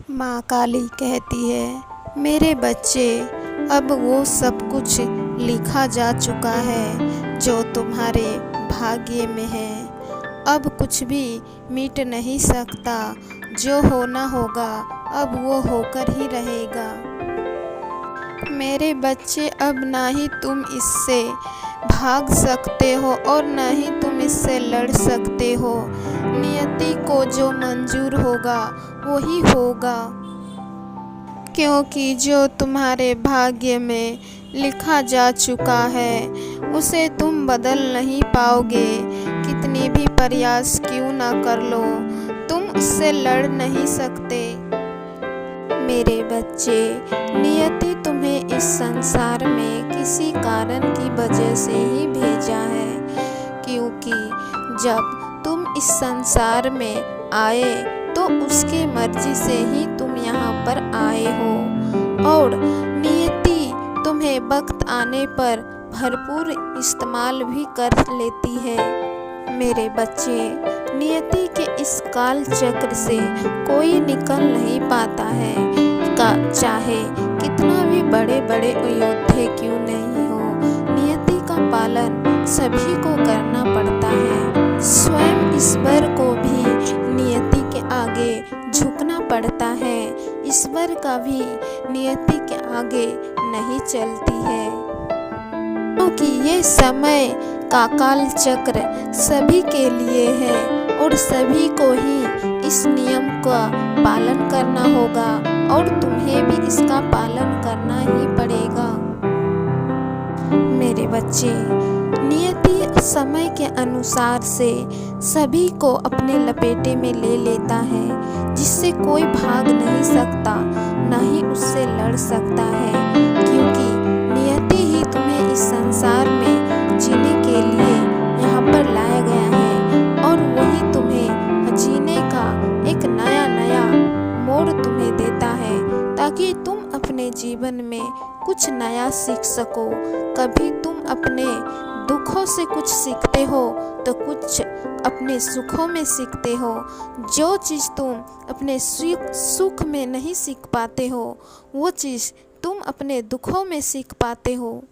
माँ काली कहती है, मेरे बच्चे, अब वो सब कुछ लिखा जा चुका है जो तुम्हारे भाग्य में है। अब कुछ भी मिट नहीं सकता, जो होना होगा अब वो होकर ही रहेगा। मेरे बच्चे, अब ना ही तुम इससे भाग सकते हो और ना ही तुम इससे लड़ सकते हो। नियति को जो मंजूर होगा वही होगा, क्योंकि जो तुम्हारे भाग्य में लिखा जा चुका है उसे तुम बदल नहीं पाओगे। कितने भी प्रयास क्यों ना कर लो, तुम उससे लड़ नहीं सकते। मेरे बच्चे, नियति तुम्हें इस संसार में किसी कारण की वजह से ही भेजा है, क्योंकि जब तुम इस संसार में आए तो उसकी मर्जी से ही तुम यहाँ पर आए हो, और नियति तुम्हें वक्त आने पर भरपूर इस्तेमाल भी कर लेती है। मेरे बच्चे, नियति के इस काल चक्र से कोई निकल नहीं पाता है, चाहे कितना भी बड़े बड़े योद्धे क्यों नहीं हो। नियति का पालन सभी को करना पड़ता है। स्वयं ईश्वर को भी नियति के आगे झुकना पड़ता है। ईश्वर का भी नियति के आगे नहीं चलती है, क्योंकि ये समय का काल चक्र सभी के लिए है और सभी को ही इस नियम का पालन करना होगा और तुम्हें भी इसका पालन करना ही पड़ेगा। मेरे बच्चे, नियति समय के अनुसार से सभी को अपने लपेटे में ले लेता है, जिससे कोई भाग नहीं सकता, ना ही उससे लड़ सकता है, क्योंकि नियति ही तुम्हें इस संसार में जीने के लिए यहाँ पर लाया गया है और वही तुम्हें जीने का एक नया नया मोड़ तुम्हें देता है, ताकि तुम अपने जीवन में कुछ नया सीख सको। कभी तुम अपने दुखों से कुछ सीखते हो तो कुछ अपने सुखों में सीखते हो। जो चीज़ तुम अपने सुख में नहीं सीख पाते हो वो चीज़ तुम अपने दुखों में सीख पाते हो।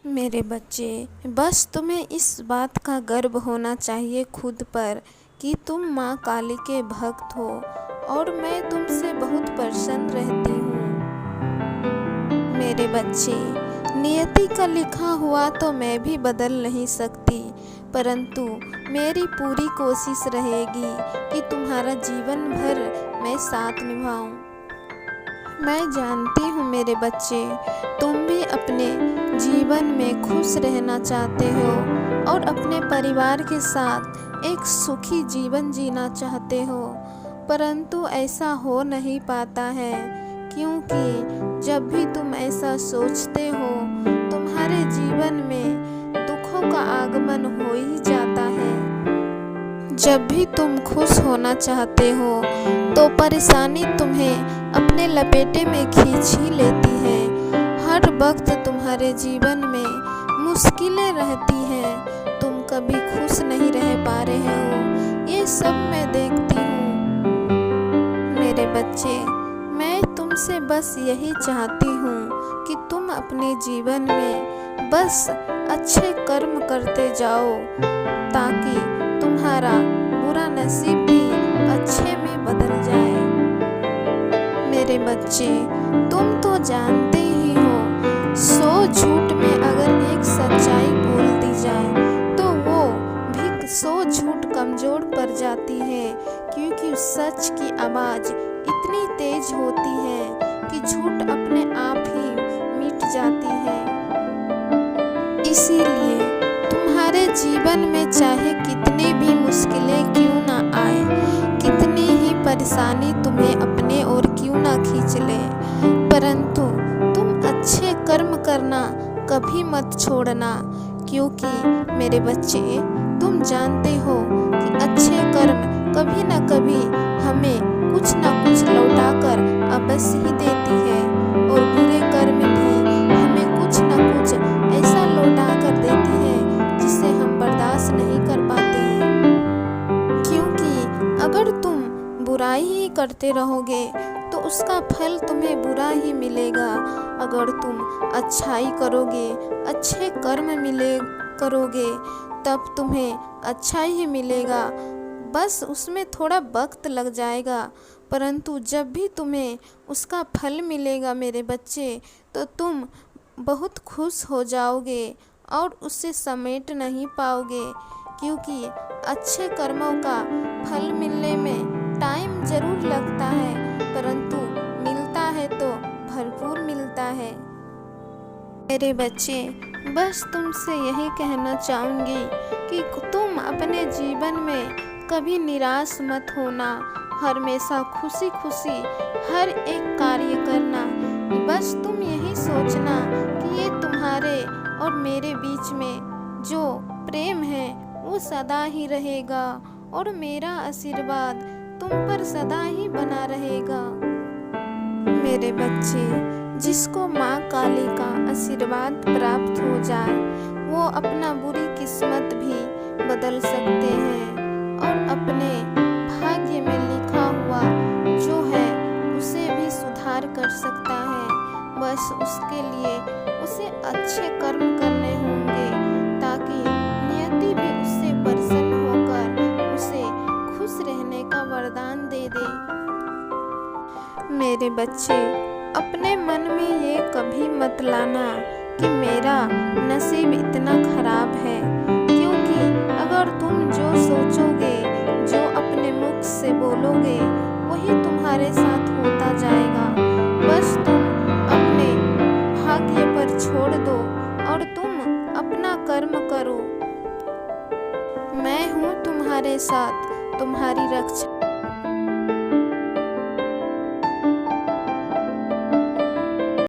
मेरे बच्चे, बस तुम्हें इस बात का गर्व होना चाहिए खुद पर कि तुम माँ काली के भक्त हो और मैं तुमसे बहुत प्रसन्न रहती हूँ। मेरे बच्चे, नियति का लिखा हुआ तो मैं भी बदल नहीं सकती, परंतु मेरी पूरी कोशिश रहेगी कि तुम्हारा जीवन भर मैं साथ निभाऊं। मैं जानती हूँ मेरे बच्चे, तुम भी अपने जीवन में खुश रहना चाहते हो और अपने परिवार के साथ एक सुखी जीवन जीना चाहते हो, परंतु ऐसा हो नहीं पाता है, क्योंकि जब भी तुम ऐसा सोचते हो तुम्हारे जीवन में दुखों का आगमन हो ही जाता है। जब भी तुम खुश होना चाहते हो तो परेशानी तुम्हें अपने लपेटे में खींच ही लेती है। हर वक्त तुम्हारे जीवन में मुश्किलें रहती हैं, तुम कभी खुश नहीं रह पा रहे हो, ये सब मैं देखती हूँ। मेरे बच्चे, मैं तुमसे बस यही चाहती हूँ कि तुम अपने जीवन में बस अच्छे कर्म करते जाओ, ताकि तुम्हारा बुरा नसीब भी अच्छे में बदल जाए। मेरे बच्चे, तुम तो जानते ही हो, 100 झूठ में अगर एक सच्चाई बोल दी जाए तो वो भी 100 झूठ कमजोर पड़ जाती है, क्योंकि सच की आवाज़ इतनी तेज होती है कि झूठ अपने आप ही मिट जाती है। इसीलिए तुम्हारे जीवन में चाहे कितनी भी मुश्किलें क्यों ना आए, कितनी ही परेशानी तुम्हें अपने ओर क्यों ना खींच ले, परंतु तुम अच्छे कर्म करना कभी मत छोड़ना, क्योंकि मेरे बच्चे, तुम जानते हो कि अच्छे कर्म कभी ना कभी हमें कुछ ना कुछ लौटा कर अवश्य ही देती है, और बुरे कर्म भी हमें कुछ ना कुछ ऐसा लौटा कर देती है जिसे हम बर्दाश्त नहीं कर पाते हैं। क्योंकि अगर तुम बुराई ही करते करते रहोगे तो उसका फल तुम्हें बुरा ही मिलेगा। अगर तुम अच्छाई करोगे, अच्छे कर्म करोगे तब तुम्हें अच्छा ही मिलेगा। बस उसमें थोड़ा वक्त लग जाएगा, परंतु जब भी तुम्हें उसका फल मिलेगा मेरे बच्चे, तो तुम बहुत खुश हो जाओगे और उससे समेट नहीं पाओगे। क्योंकि अच्छे कर्मों का फल मिलने में टाइम ज़रूर लगता है, परंतु मिलता है तो भरपूर मिलता है। मेरे बच्चे, बस तुमसे यही कहना चाहूँगी कि तुम अपने जीवन में कभी निराश मत होना। हमेशा खुशी खुशी हर एक कार्य करना। बस तुम यही सोचना कि ये तुम्हारे और मेरे बीच में जो प्रेम है वो सदा ही रहेगा और मेरा आशीर्वाद तुम पर सदा ही बना रहेगा। मेरे बच्चे, जिसको माँ काली का आशीर्वाद प्राप्त हो जाए वो अपना बुरी किस्मत भी बदल सकते हैं और अपने भाग्य में लिखा हुआ जो है उसे भी सुधार कर सकता है। बस उसके लिए उसे अच्छे कर्म करने होंगे ताकि नियति भी उससे प्रसन्न होकर उसे खुश रहने का वरदान दे दे। मेरे बच्चे, अपने मन में ये कभी मत लाना कि मेरा नसीब इतना खराब है, क्योंकि अगर तुम जो सोचोगे, जो अपने मुख से बोलोगे, वही तुम्हारे साथ होता जाएगा। बस तुम अपने भाग्य पर छोड़ दो और तुम अपना कर्म करो। मैं हूँ तुम्हारे साथ, तुम्हारी रक्षा